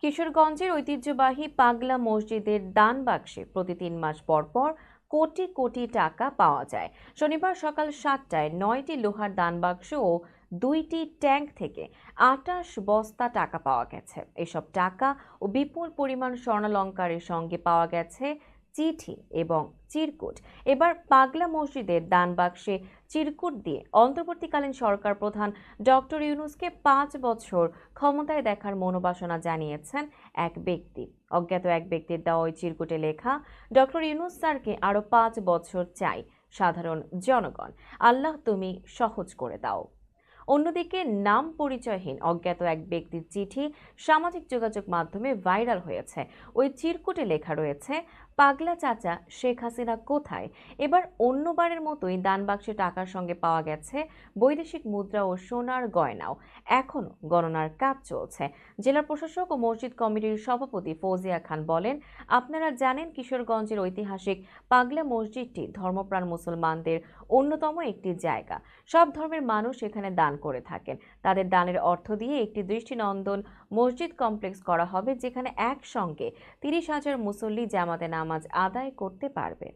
কিশোরগঞ্জের ঐতিহ্যবাহী পাগলা মসজিদের দান বাক্সে প্রতি ৩ মাস পর পর কোটি কোটি টাকা পাওয়া যায়। শনিবার সকাল ৭টায় ৯টি লোহার দান বাক্স ও 2টি ট্যাঙ্ক থেকে ২৮ বস্তা টাকা পাওয়া গেছে। এসব টাকা ও বিপুল পরিমাণ স্বর্ণালংকারের সঙ্গে পাওয়া গেছে চিঠি এবং চিরকুট। এবার পাগলা মসজিদের দান বাক্সে চিরকুট দিয়ে অন্তর্বর্তীকালীন সরকার প্রধান ডক্টর ইউনূসকে ৫ বছর ক্ষমতায় দেখার মনোবাসনা জানিয়েছেন এক ব্যক্তি। অজ্ঞাত এক ব্যক্তির দেওয়া ওই চিরকুটে লেখা, ডক্টর ইউনূস স্যারকে আরো ৫ বছর চাই সাধারণ জনগণ, আল্লাহ তুমি সহজ করে দাও। অন্যদিকে নাম পরিচয়হীন অজ্ঞাত এক ব্যক্তির চিঠি সামাজিক যোগাযোগ মাধ্যমে ভাইরাল হয়েছে। ওই চিরকুটে লেখা রয়েছে, পাগলা চাচা শেখ হাসিনা কোথায়? এবার অন্যবারের মতোই দান বাক্সে টাকার সঙ্গে পাওয়া গেছে বৈদেশিক মুদ্রা ও সোনার গয়নাও। এখনো গণনার কাজ চলছে। জেলা প্রশাসক ও মসজিদ কমিটির সভাপতি ফৌজিয়া খান বলেন, আপনারা জানেন কিশোরগঞ্জের ঐতিহাসিক পাগলা মসজিদটি ধর্মপ্রাণ মুসলমানদের অন্যতম একটি জায়গা। সব ধর্মের মানুষ এখানে দান করে থাকেন। তাদের দানের অর্থ দিয়ে একটি দৃষ্টিনন্দন মসজিদ কমপ্লেক্স করা হবে, যেখানে একসঙ্গে ৩০,০০০ মুসল্লি জামাতে নামাজ আদায় করতে পারবেন।